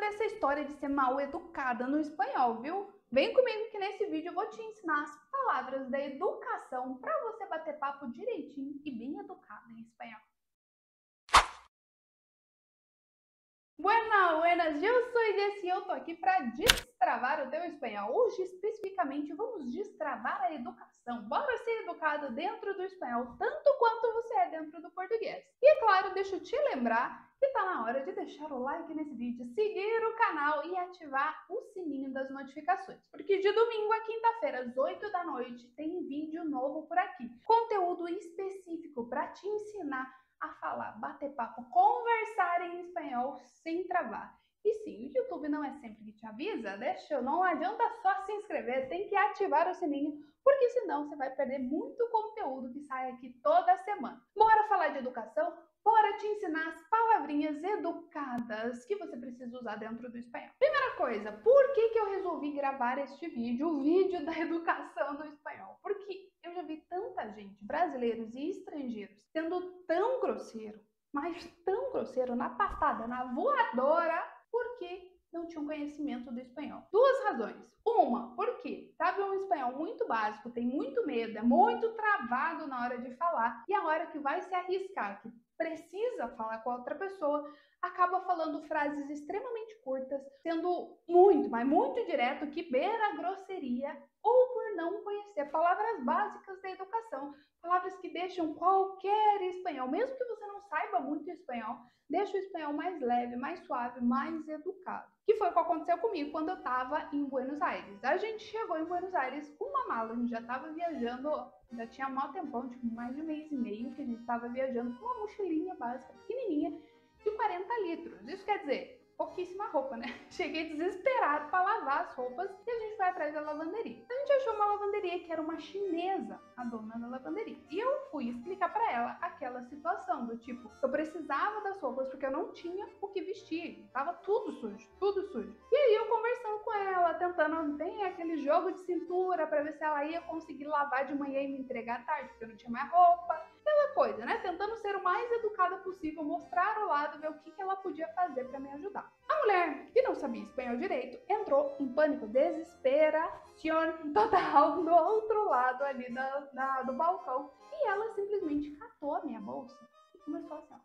dessa história de ser mal educada no espanhol, viu? Vem comigo que nesse vídeo eu vou te ensinar as palavras da educação para você bater papo direitinho e bem educado em espanhol. Buenas, eu sou Jessy e eu tô aqui para destravar o teu espanhol. Hoje, especificamente, vamos destravar a educação. Bora ser educado dentro do espanhol, tanto quanto você é dentro do português. E, é claro, deixa eu te lembrar que tá na hora de deixar o like nesse vídeo, seguir o canal e ativar o sininho das notificações. Porque de domingo a quinta-feira, às 8 da noite, tem vídeo novo por aqui. Conteúdo específico para te ensinar a falar, bater papo, conversar em espanhol sem travar. E sim, o YouTube não é sempre que te avisa, não adianta só se inscrever, tem que ativar o sininho, porque senão você vai perder muito conteúdo que sai aqui toda semana. Bora falar de educação? Bora te ensinar as palavrinhas educadas que você precisa usar dentro do espanhol. Primeira coisa, por que eu resolvi gravar este vídeo, o vídeo da educação do espanhol? Porque eu já vi tanta gente, brasileiros e estrangeiros, sendo tão grosseiro, mas tão grosseiro, na patada, na voadora, porque não tinham conhecimento do espanhol. Duas razões. Uma, porque sabe um espanhol muito básico, tem muito medo, é muito travado na hora de falar, e a hora que vai se arriscar, que precisa falar com a outra pessoa, acaba falando frases extremamente curtas, sendo muito, mas muito direto, que beira a grosseria, ou por não conhecer palavras básicas da educação, palavras que deixam qualquer espanhol, mesmo que você não saiba muito espanhol, deixa o espanhol mais leve, mais suave, mais educado. Que foi o que aconteceu comigo quando eu estava em Buenos Aires. A gente chegou em Buenos Aires com uma mala, a gente já estava viajando, já tinha mó tempão, tipo mais de 1 mês e meio que a gente estava viajando com uma mochilinha básica, pequenininha, de 40 litros. Isso quer dizer, pouquíssima roupa, né? Cheguei desesperado para lavar as roupas e a gente foi atrás da lavanderia. A gente achou uma lavanderia que era uma chinesa, a dona da lavanderia. E eu fui explicar para ela aquela situação do tipo, eu precisava das roupas porque eu não tinha o que vestir. Tava tudo sujo, tudo sujo. E aí eu conversando com ela, tentando bem aquele jogo de cintura para ver se ela ia conseguir lavar de manhã e me entregar à tarde, porque eu não tinha mais roupa. Aquela coisa, né? Tentando ser o mais educada possível, mostrar o lado, ver o que ela podia fazer para me ajudar. A mulher, que não sabia espanhol direito, entrou em pânico, desesperação total do outro lado ali do balcão. E ela simplesmente catou a minha bolsa e começou assim, ó,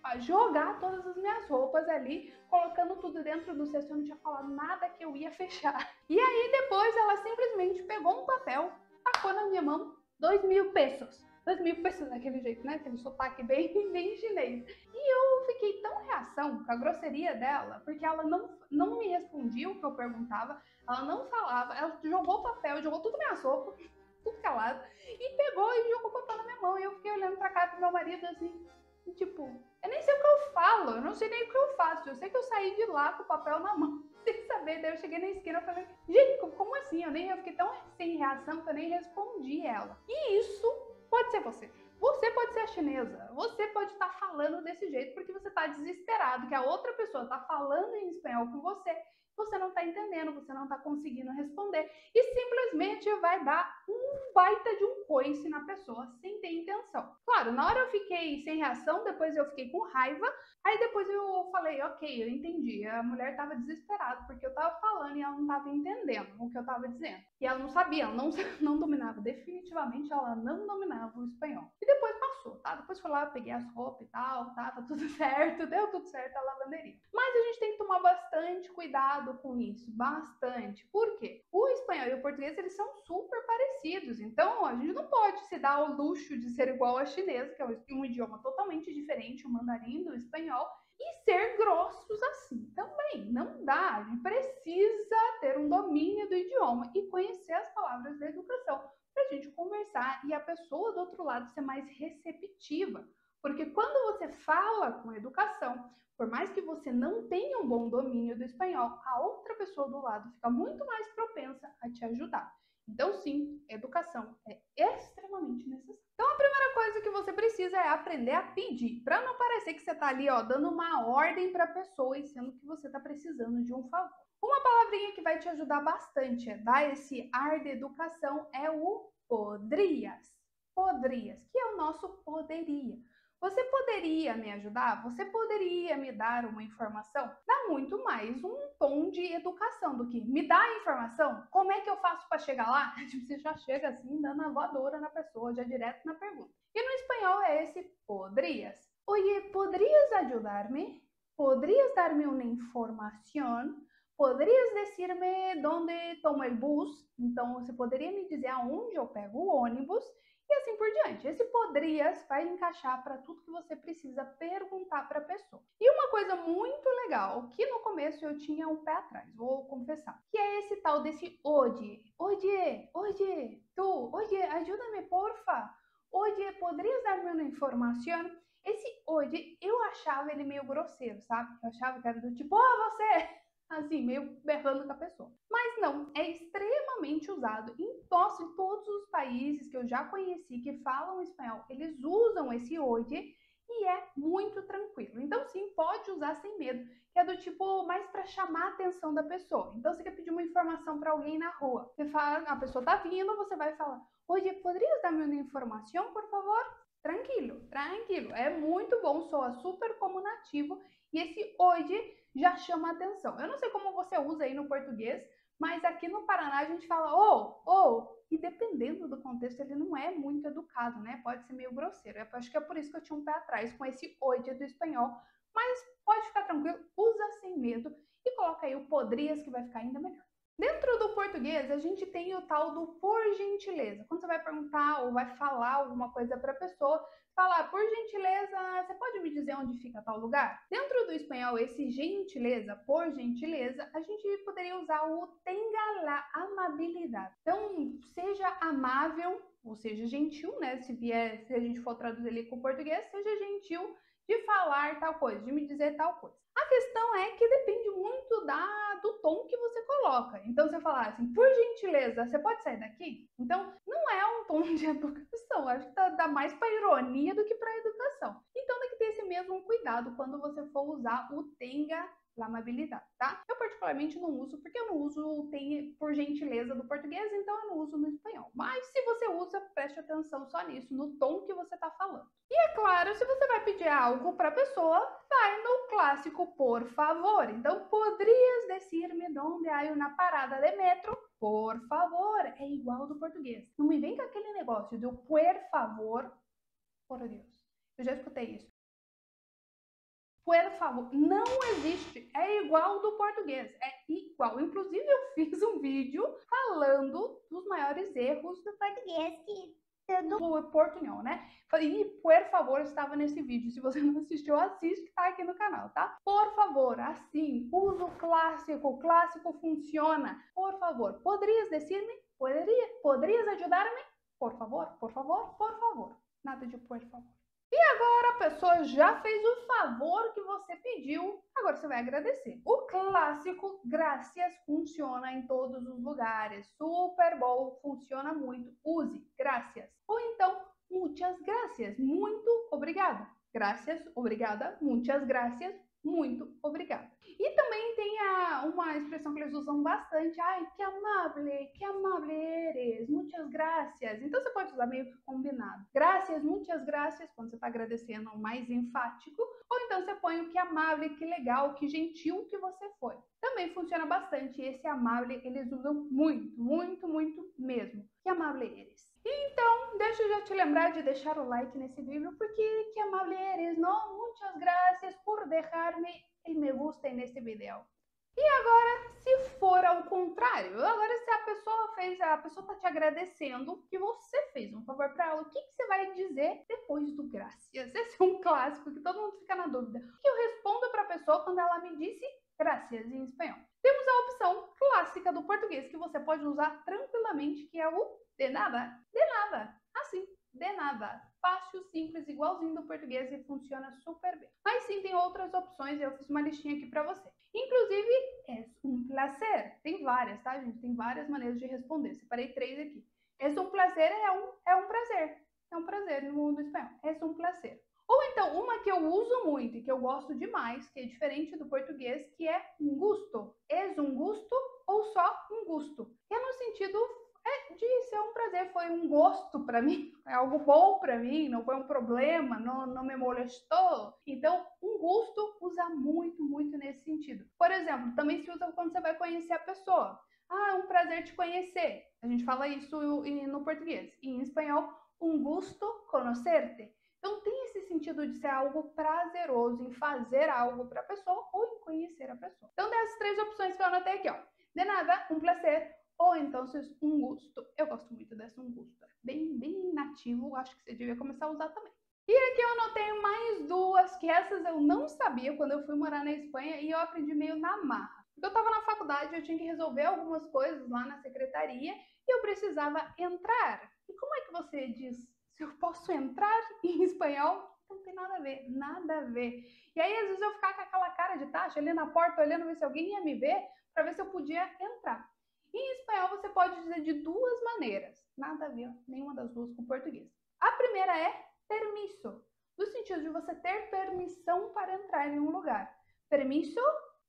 a jogar todas as minhas roupas ali, colocando tudo dentro do cesto. Eu não tinha falado nada que eu ia fechar. E aí depois ela simplesmente pegou um papel, tacou na minha mão, 2.000 pesos. 2.000 pesos daquele jeito, né? Aquele sotaque bem chinês. E eu fiquei tão reação com a grosseria dela, porque ela não me respondia o que eu perguntava, ela não falava, ela jogou papel, jogou tudo minha sopa, tudo calado, e pegou e jogou papel na minha mão. E eu fiquei olhando pra cara do meu marido assim, tipo, eu nem sei o que eu falo, eu não sei nem o que eu faço, eu sei que eu saí de lá com o papel na mão, sem saber. Daí eu cheguei na esquina e falei, gente, como assim? Eu fiquei tão sem reação que eu nem respondi ela. E isso pode ser você. Você pode ser a chinesa, você pode estar falando desse jeito porque você está desesperado, que a outra pessoa está falando em espanhol com você não está entendendo, você não está conseguindo responder e simplesmente vai dar um baita de um coice na pessoa sem ter intenção. Claro, na hora eu fiquei sem reação, depois eu fiquei com raiva, aí depois eu falei, ok, eu entendi, a mulher estava desesperada porque eu estava falando e ela não estava entendendo o que eu estava dizendo. E ela não sabia, ela não dominava, definitivamente ela não dominava o espanhol. E depois passou, tá? Depois fui lá, peguei as roupas e tal, tava tudo certo, deu tudo certo a lavanderia. Mas a gente tem que tomar bastante cuidado com isso, bastante. Por quê? O espanhol e o português, eles são super parecidos, então a gente não pode se dar o luxo de ser igual ao chinês, que é um idioma totalmente diferente, o mandarim do espanhol, e ser grossos assim também. Não dá, a gente precisa ter um domínio do idioma e conhecer as palavras da educação para a gente conversar e a pessoa do outro lado ser mais receptiva. Porque quando você fala com educação, por mais que você não tenha um bom domínio do espanhol, a outra pessoa do lado fica muito mais propensa a te ajudar. Então, sim, educação é extremamente necessária. Então, a primeira coisa que você precisa é aprender a pedir, para não parecer que você está ali, ó, dando uma ordem para a pessoa e sendo que você está precisando de um favor. Uma palavrinha que vai te ajudar bastante a dar esse ar de educação é o podrias. Podrias, que é o nosso poderia. Você poderia me ajudar? Você poderia me dar uma informação? Dá muito mais um tom de educação do que me dá a informação? Como é que eu faço para chegar lá? Tipo, você já chega assim, dando a voadora na pessoa, já direto na pergunta. E no espanhol é esse podrías. Oye, ¿podrías ayudarme? ¿Podrías darme una información? ¿Podrías decirme dónde tomo el bus? Então, você poderia me dizer aonde eu pego o ônibus? E assim por diante. Esse poderias vai encaixar para tudo que você precisa perguntar para a pessoa. E uma coisa muito legal, que no começo eu tinha um pé atrás, vou confessar, que é esse tal desse oye. Oye, tu, oye, ajuda-me, porfa. Oye, poderias dar-me uma informação? Esse oye, eu achava ele meio grosseiro, sabe? Eu achava que era do tipo, você! Assim, meio berrando com a pessoa. Mas não, é extremamente usado em todos os países que eu já conheci que falam espanhol. Eles usam esse oye e é muito tranquilo. Então, sim, pode usar sem medo, que é do tipo mais para chamar a atenção da pessoa. Então, você quer pedir uma informação para alguém na rua. Você fala, a pessoa tá vindo, você vai falar, oye, poderias dar-me uma informação, por favor? Tranquilo, tranquilo. É muito bom, soa super como nativo. E esse oye já chama a atenção. Eu não sei como você usa aí no português, mas aqui no Paraná a gente fala e dependendo do contexto ele não é muito educado, né? Pode ser meio grosseiro. Eu acho que é por isso que eu tinha um pé atrás com esse oye do espanhol, mas pode ficar tranquilo, usa sem medo e coloca aí o poderias que vai ficar ainda melhor. Dentro do português, a gente tem o tal do por gentileza. Quando você vai perguntar ou vai falar alguma coisa para a pessoa, falar, por gentileza, você pode me dizer onde fica tal lugar? Dentro do espanhol, esse gentileza, por gentileza, a gente poderia usar o tenga la amabilidad. Então, seja amável, ou seja, gentil, né? Se a gente for traduzir ali com o português, seja gentil de falar tal coisa, de me dizer tal coisa. A questão é que depende muito do tom que você coloca. Então, você falar assim, por gentileza, você pode sair daqui? Então, não é um tom de educação. Acho que dá mais para ironia do que para educação. Então, tem que ter esse mesmo cuidado quando você for usar o tenga la amabilidad, tá? Eu particularmente não uso, porque eu não uso o tenha por gentileza do português, então eu não uso no espanhol. Mas se você usa, preste atenção só nisso, no tom que você está falando. E é claro, se você vai pedir algo para a pessoa, vai no clássico por favor. Então, poderias decir-me onde há uma parada de metro? Por favor. É igual do português. Não me vem com aquele negócio do por favor. Por Deus. Eu já escutei isso. Por favor. Não existe. É igual do português. É igual. Inclusive, eu fiz um vídeo falando dos maiores erros do português do portunhol, né? E, por favor, estava nesse vídeo. Se você não assistiu, assiste que tá aqui no canal, tá? Por favor, assim, uso clássico. O clássico funciona. Por favor, poderias decir-me? Poderias ajudar-me? Por favor, por favor, por favor. Nada de por favor. E agora a pessoa já fez o favor que você pediu, agora você vai agradecer. O clássico gracias funciona em todos os lugares. Super bom, funciona muito. Use gracias. Ou então, muchas gracias, muito obrigada. Gracias, obrigada, muchas gracias, muito obrigada. E também tem uma expressão que eles usam bastante. Ai, que amable eres, muchas gracias. Então você pode usar meio que combinado. Gracias, muchas gracias, quando você está agradecendo mais enfático. Ou então você põe o que amable, que legal, que gentil que você foi. Também funciona bastante. Esse amable eles usam muito, muito, muito mesmo. Que amable eres. Então, deixa eu já te lembrar de deixar o like nesse vídeo, porque que amable eres, não? Muchas gracias por dejar-me el me gusta nesse vídeo. E agora, se for ao contrário, agora se a pessoa tá te agradecendo que você fez um favor para ela, o que você vai dizer depois do gracias? Esse é um clássico que todo mundo fica na dúvida. O que eu respondo para a pessoa quando ela me disse gracias em espanhol? Temos a opção clássica do português que você pode usar tranquilamente, que é o de nada. De nada. Assim, de nada. Fácil, simples, igualzinho do português e funciona super bem. Mas sim, tem outras opções, eu fiz uma listinha aqui para você. Inclusive, é um placer. Tem várias, tá, gente? Tem várias maneiras de responder. Separei 3 aqui. É um placer, é um prazer. É um prazer no mundo espanhol. É um placer. Ou então, uma que eu uso muito e que eu gosto demais, que é diferente do português, que é um gusto. É um gusto ou só um gusto. Que é no sentido de ser um prazer. fazer foi um gosto para mim, é algo bom para mim, não foi um problema, não me molestou. Então, um gosto usa muito, muito nesse sentido. Por exemplo, também se usa quando você vai conhecer a pessoa. Ah, é um prazer te conhecer. A gente fala isso no português. E em espanhol, um gusto conocerte. Então, tem esse sentido de ser algo prazeroso, em fazer algo para a pessoa ou em conhecer a pessoa. Então, dessas 3 opções que eu anotei aqui, ó. De nada, um prazer, ou então um gusto. Eu gosto muito dessa um gusto. É bem nativo, acho que você devia começar a usar também. E aqui eu anotei mais 2, que essas eu não sabia quando eu fui morar na Espanha e eu aprendi meio na marra. Eu estava na faculdade, eu tinha que resolver algumas coisas lá na secretaria e eu precisava entrar. E como é que você diz se eu posso entrar em espanhol? Não tem nada a ver, nada a ver. E aí, às vezes, eu ficava com aquela cara de taxa ali na porta, olhando ver se alguém ia me ver, para ver se eu podia entrar. Em espanhol, você pode dizer de 2 maneiras. Nada a ver, nenhuma das 2 com português. A primeira é permiso, no sentido de você ter permissão para entrar em um lugar. Permiso,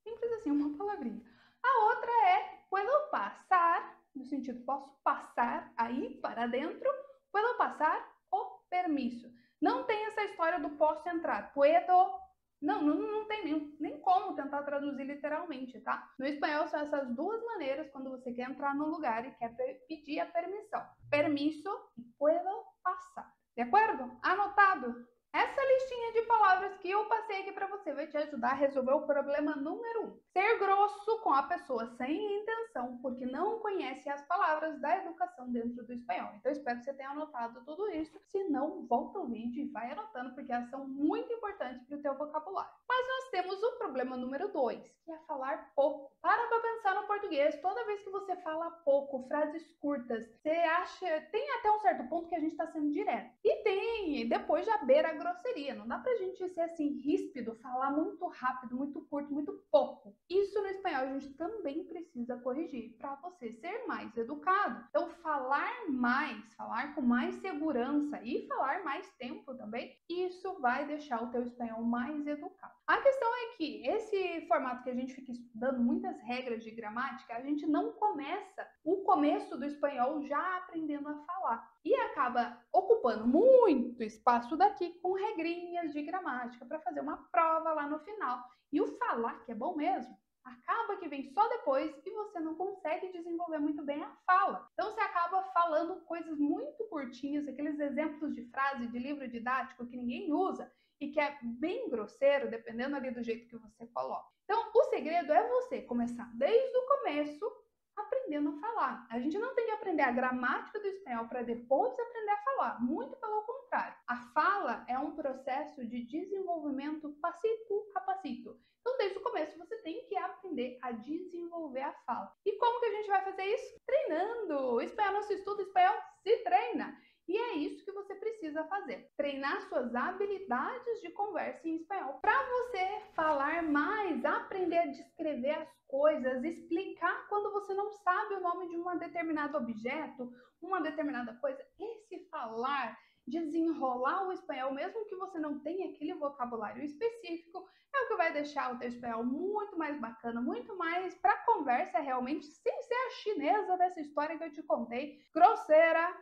simples assim, uma palavrinha. A outra é puedo passar, no sentido posso passar aí para dentro, puedo passar o permiso. Não tem essa história do posso entrar, puedo. Não tem nem como tentar traduzir literalmente, tá? No espanhol são essas 2 maneiras quando você quer entrar no lugar e quer pedir a permissão. Permiso e puedo passar. De acordo? Anotado? Essa listinha de palavras que eu passei aqui para você vai te ajudar a resolver o problema número 1. Ser grosso com a pessoa sem intenção, porque não conhece as palavras da educação dentro do espanhol. Então, espero que você tenha anotado tudo isso. Se não, volta o vídeo e vai anotando, porque elas são muito importantes para o teu vocabulário. Mas nós temos o problema número 2, que é falar pouco. Para pensar no português, toda vez que você fala pouco, frases curtas, você acha... Tem até um certo ponto que a gente está sendo direto. E tem, depois já beira a grosseria. Não dá pra gente ser assim, ríspido, falar muito rápido, muito curto, muito pouco. Isso no espanhol a gente também precisa corrigir para você ser mais educado. Então, falar mais, falar com mais segurança e falar mais tempo também, isso vai deixar o teu espanhol mais educado. A questão é que esse formato que a gente fica estudando muitas regras de gramática, a gente não começa o começo do espanhol já aprendendo a falar. E acaba ocupando muito espaço daqui com regrinhas de gramática para fazer uma prova lá no final. E o falar, que é bom mesmo, acaba que vem só depois e você não consegue desenvolver muito bem a fala. Então você acaba falando coisas muito curtinhas, aqueles exemplos de frase de livro didático que ninguém usa e que é bem grosseiro, dependendo ali do jeito que você coloca. Então o segredo é você começar desde o começo aprendendo a falar. A gente não tem que aprender a gramática do espanhol para depois aprender a falar, muito pelo contrário. A fala é um processo de desenvolvimento passito a passito. Então, desde o começo, você tem que aprender a desenvolver a fala. E como que a gente vai fazer isso? Treinando! O espanhol não se estuda, o espanhol se treina. E é isso que você precisa fazer. Treinar suas habilidades de conversa em espanhol. Para você falar mais, aprender a descrever as coisas, explicar quando você não sabe o nome de um determinado objeto, uma determinada coisa. Esse falar, desenrolar o espanhol, mesmo que você não tenha aquele vocabulário específico, é o que vai deixar o teu espanhol muito mais bacana, muito mais para conversa realmente, sem ser a chinesa dessa história que eu te contei, grosseira,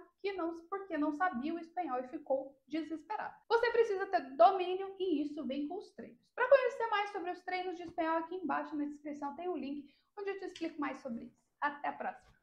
porque não sabia o espanhol e ficou desesperado. Você precisa ter domínio e isso vem com os treinos. Para conhecer mais sobre os treinos de espanhol, aqui embaixo na descrição tem um link onde eu te explico mais sobre isso. Até a próxima!